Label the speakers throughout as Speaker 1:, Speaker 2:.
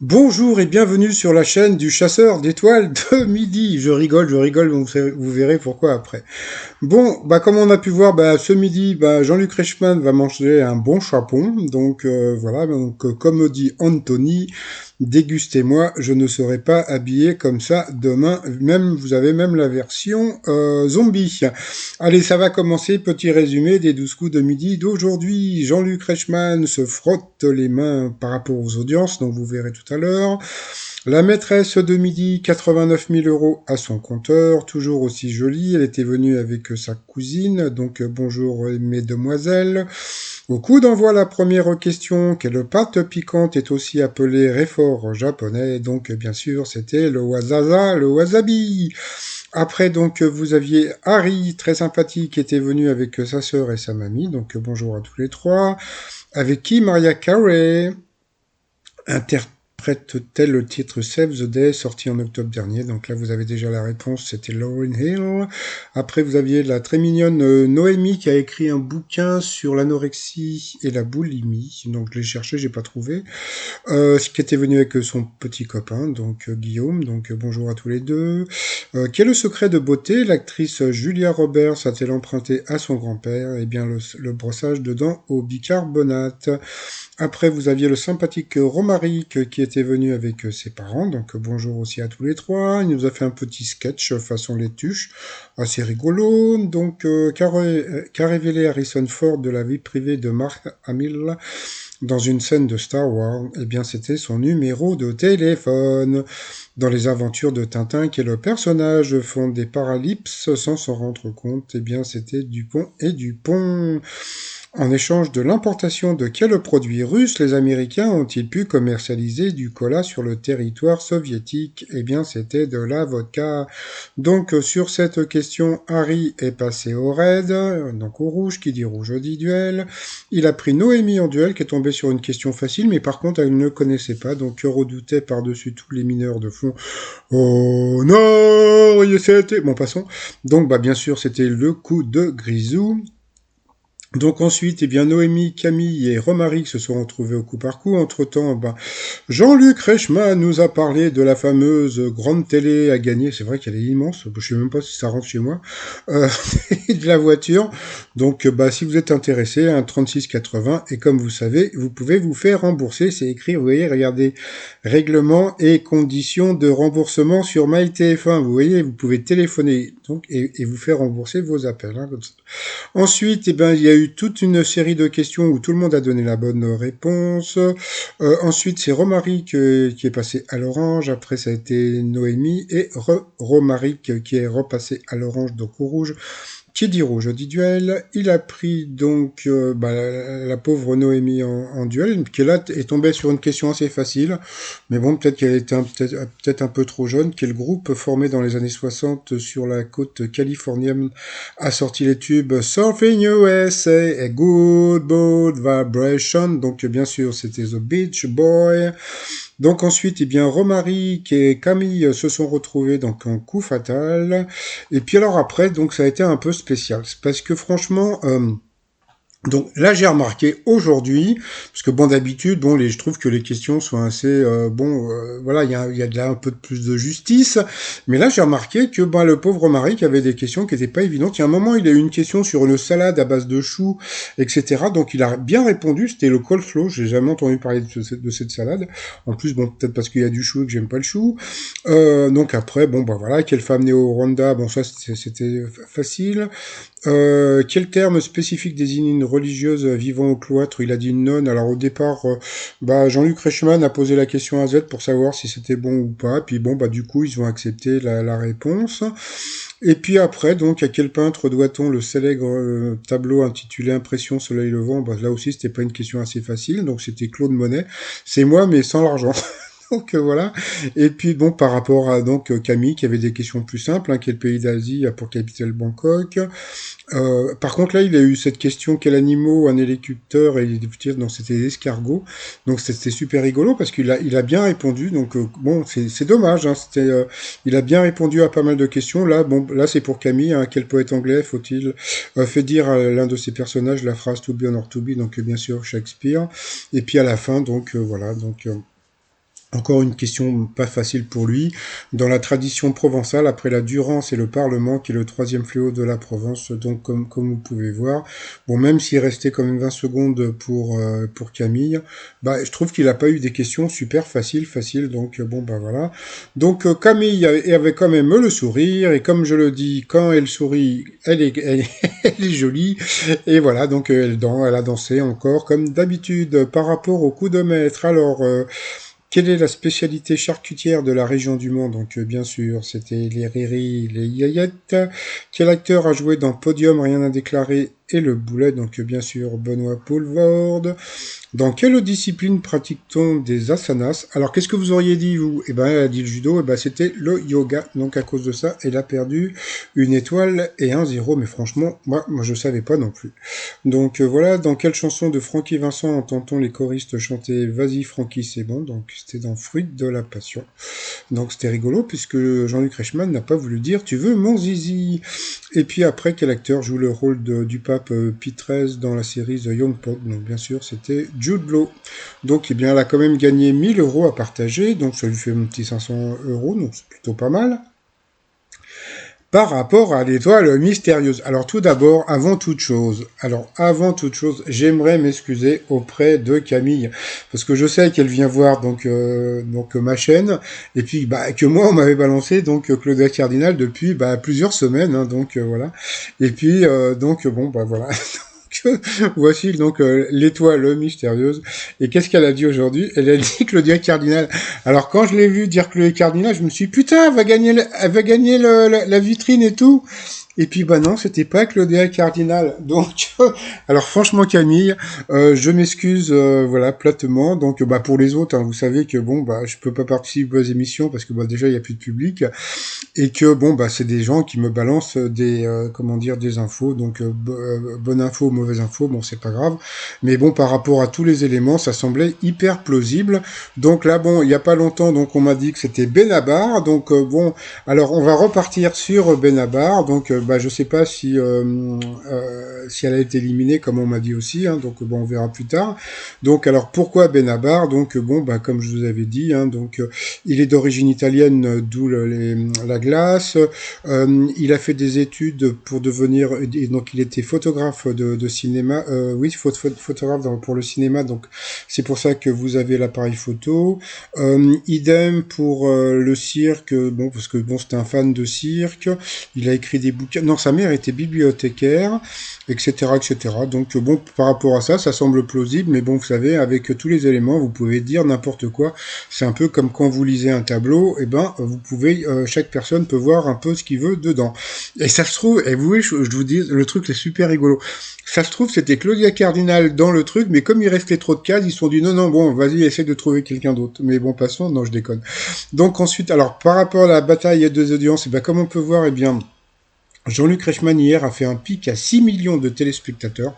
Speaker 1: Bonjour et bienvenue sur la chaîne du chasseur d'étoiles de midi. Je rigole, vous verrez pourquoi après. Bon, comme on a pu voir, ce midi, Jean-Luc Reichmann va manger un bon chapon. Donc voilà, comme dit Anthony, dégustez-moi, je ne serai pas habillé comme ça demain. Même, vous avez même la version zombie. Allez, ça va commencer. Petit résumé des 12 coups de midi d'aujourd'hui. Jean-Luc Reichmann se frotte les mains par rapport aux audiences, donc vous verrez tout à l'heure. La maîtresse de midi, 89 000 euros à son compteur, toujours aussi jolie. Elle était venue avec sa cousine, donc bonjour mesdemoiselles. Au coup d'envoi, la première question, quelle pâte piquante est aussi appelée réfort japonais? Donc bien sûr, c'était le wasaza, le wasabi. Après, donc, vous aviez Harry, très sympathique, qui était venu avec sa sœur et sa mamie. Donc, bonjour à tous les trois. Avec qui Maria Carey interprète-t-elle le titre Save the Day, sorti en octobre dernier? Donc là, vous avez déjà la réponse, c'était Lauryn Hill. Après, vous aviez la très mignonne Noémie qui a écrit un bouquin sur l'anorexie et la boulimie. Donc je l'ai cherché, j'ai pas trouvé. Qui était venu avec son petit copain, donc Guillaume. Donc bonjour à tous les deux. Quel est le secret de beauté? L'actrice Julia Roberts a-t-elle emprunté à son grand-père? Eh bien, le brossage de dents au bicarbonate. Après, vous aviez le sympathique Romaric qui était venu avec ses parents, donc bonjour aussi à tous les trois. Il nous a fait un petit sketch façon les tuches, assez rigolo. Donc, qu'a révélé Harrison Ford de la vie privée de Mark Hamill dans une scène de Star Wars? Eh bien, c'était son numéro de téléphone. Dans les aventures de Tintin, qui est le personnage font des paralypses sans s'en rendre compte. Eh bien, c'était Dupont et Dupont. En échange de l'importation de quel produit russe les Américains ont-ils pu commercialiser du cola sur le territoire soviétique? Eh bien, c'était de la vodka. Donc, sur cette question, Harry est passé au raid, donc au rouge, qui dit rouge dit duel. Il a pris Noémie en duel, qui est tombée sur une question facile, mais par contre, elle ne connaissait pas, donc redoutait par-dessus tous les mineurs de fond. Oh non, c'était... Bon, passons. Donc, bien sûr, c'était le coup de Grisou. Donc ensuite, eh bien, Noémie, Camille et Romaric se sont retrouvés au coup par coup. Entre-temps, Jean-Luc Reichmann nous a parlé de la fameuse grande télé à gagner. C'est vrai qu'elle est immense. Je sais même pas si ça rentre chez moi. Euh, et de la voiture. Donc, si vous êtes intéressé, un 36,80. Et comme vous savez, vous pouvez vous faire rembourser. C'est écrit, vous voyez, regardez, règlement et conditions de remboursement sur MyTF1. Vous voyez, vous pouvez téléphoner donc et vous faire rembourser vos appels. Comme ça. Ensuite, il y a eu toute une série de questions où tout le monde a donné la bonne réponse. Ensuite, c'est Romaric qui est passé à l'orange. Après, ça a été Noémie et Romaric qui est repassé à l'orange, donc au rouge. Qui dit rouge dit duel. Il a pris donc la pauvre Noémie en duel, qui là est tombée sur une question assez facile, mais bon, peut-être qu'elle était peut-être un peu trop jeune. Quel groupe formé dans les années 60 sur la côte californienne a sorti les tubes Surfing USA et Good Boat Vibration? Donc bien sûr, c'était The Beach Boy. Donc ensuite, Romaric et Camille se sont retrouvés donc en coup fatal. Et puis alors après, donc ça a été un peu spécial, parce que franchement, donc là, j'ai remarqué aujourd'hui, parce que d'habitude, je trouve que les questions sont assez, voilà, il y a de là un peu de plus de justice, mais là, j'ai remarqué que le pauvre Marie qui avait des questions qui étaient pas évidentes. Il y a un moment, il a eu une question sur une salade à base de choux, etc. Donc il a bien répondu. C'était le coleslaw. J'ai jamais entendu parler de cette salade. En plus, peut-être parce qu'il y a du chou et que j'aime pas le chou. Donc après, voilà, quelle femme née au Rwanda? Bon, ça c'était facile. Quel terme spécifique désigne une religieuse vivant au cloître? Il a dit une nonne. Alors au départ, Jean-Luc Reichmann a posé la question à Z pour savoir si c'était bon ou pas. Puis du coup, ils ont accepté la réponse. Et puis après, donc, à quel peintre doit-on le célèbre tableau intitulé Impression Soleil Levant? Là aussi, c'était pas une question assez facile. Donc c'était Claude Monet. C'est moi, mais sans l'argent. Donc voilà. Et puis par rapport à donc Camille qui avait des questions plus simples, hein, quel pays d'Asie a pour capitale Bangkok? Par contre, là, il a eu cette question, quel animal, un hélicoptère, et il dit, non, c'était l'escargot. Donc, c'était super rigolo parce il a bien répondu. Donc, c'est dommage, hein, il a bien répondu à pas mal de questions. Là, là, c'est pour Camille, hein, quel poète anglais faut-il, fait dire à l'un de ses personnages la phrase to be or not to be, donc, bien sûr, Shakespeare. Et puis, à la fin, donc, voilà, donc, Encore une question pas facile pour lui. Dans la tradition provençale, après la Durance et le Parlement, qui est le troisième fléau de la Provence, donc comme vous pouvez voir, bon, même s'il restait quand même 20 secondes pour Camille, bah, je trouve qu'il n'a pas eu des questions super faciles, donc bon, bah voilà. Donc Camille avait quand même le sourire, et comme je le dis, quand elle sourit, elle est jolie, et voilà, donc elle a dansé encore comme d'habitude par rapport au coup de maître. Alors, quelle est la spécialité charcutière de la région du Mans? Donc, bien sûr, c'était les riris, les yayettes. Quel acteur a joué dans Podium, rien à déclarer et Le Boulet? Donc, bien sûr, Benoît Poelvoorde. Dans quelle discipline pratique-t-on des asanas? Alors, qu'est-ce que vous auriez dit, vous? Eh ben, elle a dit le judo, eh ben, c'était le yoga. Donc, à cause de ça, elle a perdu une étoile et un zéro. Mais franchement, moi, je savais pas non plus. Donc, voilà, dans quelle chanson de Francky Vincent entend-on les choristes chanter Vas-y, Francky, c'est bon? Donc, c'était dans Fruit de la Passion. Donc, c'était rigolo, puisque Jean-Luc Reichmann n'a pas voulu dire Tu veux mon zizi? Et puis après, quel acteur joue le rôle du pape Pie XIII dans la série The Young Pope? Donc bien sûr, c'était Jude Law. Donc eh bien, elle a quand même gagné 1000 euros à partager, donc ça lui fait un petit 500 euros, donc c'est plutôt pas mal. Par rapport à l'étoile mystérieuse. Alors tout d'abord, avant toute chose, j'aimerais m'excuser auprès de Camille parce que je sais qu'elle vient voir donc ma chaîne et puis bah que moi on m'avait balancé donc Claudia Cardinal depuis plusieurs semaines hein, donc voilà. Et puis donc bon bah voilà. Voici donc l'étoile mystérieuse. Et qu'est-ce qu'elle a dit aujourd'hui? Elle a dit Claudia Cardinal. Alors quand je l'ai vu dire Claudia Cardinal, je me suis dit, putain, elle va gagner la vitrine et tout. Et puis bah non, c'était pas Claudia Cardinal. Donc alors franchement Camille, je m'excuse voilà platement. Donc bah pour les autres, hein, vous savez que bon bah je peux pas participer aux émissions parce que bah déjà il y a plus de public et que bon bah c'est des gens qui me balancent des comment dire des infos. Donc bonne info, mauvaise info, bon c'est pas grave. Mais bon par rapport à tous les éléments, ça semblait hyper plausible. Donc là bon, il y a pas longtemps donc on m'a dit que c'était Benabar. Donc bon alors on va repartir sur Benabar. Donc je sais pas si elle a été éliminée comme on m'a dit aussi, hein, donc bon on verra plus tard. Donc alors pourquoi Benabar? Donc bon comme je vous avais dit, hein, donc il est d'origine italienne, d'où la glace. Il a fait des études pour devenir, et donc il était photographe de cinéma, oui photographe pour le cinéma, donc c'est pour ça que vous avez l'appareil photo. Idem pour le cirque, bon parce que bon c'était un fan de cirque. Il a écrit des bouquins. Non, sa mère était bibliothécaire, etc. Donc bon, par rapport à ça, ça semble plausible, mais bon, vous savez, avec tous les éléments, vous pouvez dire n'importe quoi. C'est un peu comme quand vous lisez un tableau, et ben, vous pouvez, chaque personne peut voir un peu ce qu'il veut dedans. Et ça se trouve, et vous voyez, je vous dis, le truc est super rigolo. Ça se trouve, c'était Claudia Cardinal dans le truc, mais comme il restait trop de cases, ils se sont dit non, bon, vas-y, essaie de trouver quelqu'un d'autre. Mais bon, passons, non, je déconne. Donc ensuite, alors, par rapport à la bataille des audiences, et ben, comme on peut voir, eh bien, Jean-Luc Reichmann hier a fait un pic à 6 millions de téléspectateurs.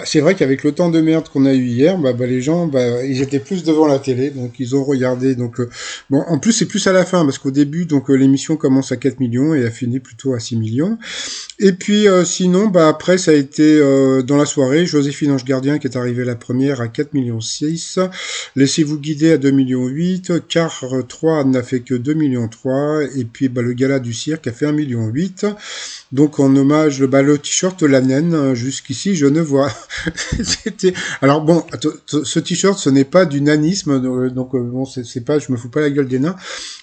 Speaker 1: C'est vrai qu'avec le temps de merde qu'on a eu hier, les gens, ils étaient plus devant la télé, donc ils ont regardé. Donc bon, en plus c'est plus à la fin parce qu'au début, donc l'émission commence à 4 millions et a fini plutôt à 6 millions. Et puis sinon, après ça a été dans la soirée, Joséphine Ange Gardien qui est arrivée la première à 4 millions 6. Laissez-vous guider à 2 millions 8. Car 3 n'a fait que 2 millions 3. Et puis le gala du cirque a fait 1 million 8. Donc en hommage, le t-shirt la naine, jusqu'ici je ne vois. C'était. Alors bon, ce t-shirt, ce n'est pas du nanisme, donc bon, c'est pas, je me fous pas la gueule des nains.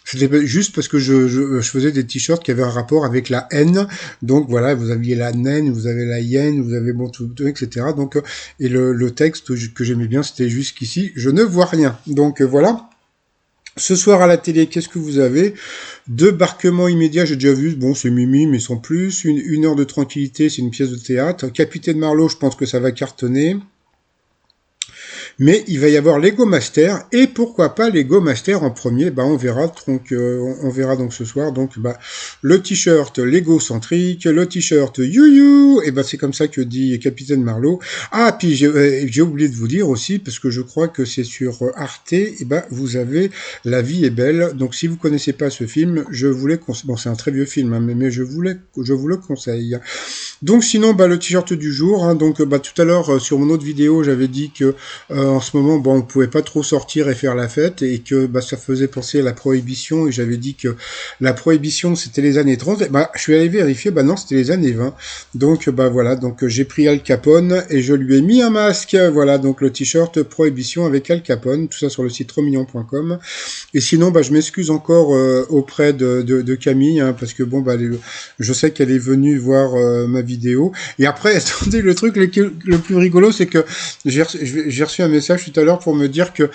Speaker 1: C'était juste parce que je faisais des t-shirts qui avaient un rapport avec la haine. Donc voilà, vous aviez la naine, vous avez la hyène, vous avez bon tout etc. Donc et le texte que j'aimais bien, c'était jusqu'ici je ne vois rien. Donc voilà. Ce soir à la télé, qu'est-ce que vous avez? Débarquement immédiat, j'ai déjà vu, bon c'est Mimi, mais sans plus. Une heure de tranquillité, c'est une pièce de théâtre. Capitaine Marlowe, je pense que ça va cartonner. Mais il va y avoir Lego Master et pourquoi pas Lego Master en premier, on verra donc on verra donc ce soir donc le t-shirt Lego centrique, le t-shirt you et c'est comme ça que dit Capitaine Marlowe. Ah puis j'ai oublié de vous dire aussi parce que je crois que c'est sur Arte et vous avez La vie est belle. Donc si vous connaissez pas ce film, je voulais bon c'est un très vieux film hein, mais je vous le conseille. Donc sinon le t-shirt du jour hein, donc tout à l'heure sur mon autre vidéo, j'avais dit que en ce moment, bon, on pouvait pas trop sortir et faire la fête et que bah, ça faisait penser à la prohibition et j'avais dit que la prohibition c'était les années 30. Et bah, je suis allé vérifier, bah non, c'était les années 20. Donc bah voilà, donc j'ai pris Al Capone et je lui ai mis un masque. Voilà, donc le t-shirt prohibition avec Al Capone, tout ça sur le site romignon.com. Et sinon, bah, je m'excuse encore auprès de Camille, hein, parce que bon, bah, je sais qu'elle est venue voir ma vidéo. Et après, attendez, le truc le plus rigolo, c'est que j'ai reçu un message tout à l'heure pour me dire que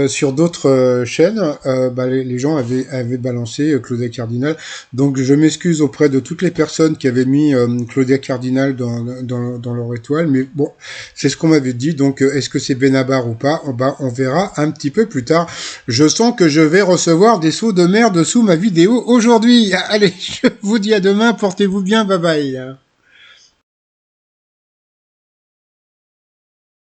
Speaker 1: sur d'autres chaînes, bah, les gens avaient balancé Claudia Cardinal. Donc, je m'excuse auprès de toutes les personnes qui avaient mis Claudia Cardinal dans leur étoile. Mais bon, c'est ce qu'on m'avait dit. Donc, est-ce que c'est Benabar ou pas? Bah, on verra un petit peu plus tard. Je sens que je vais recevoir des sauts de merde sous ma vidéo aujourd'hui. Allez, je vous dis à demain, portez-vous bien, bye bye.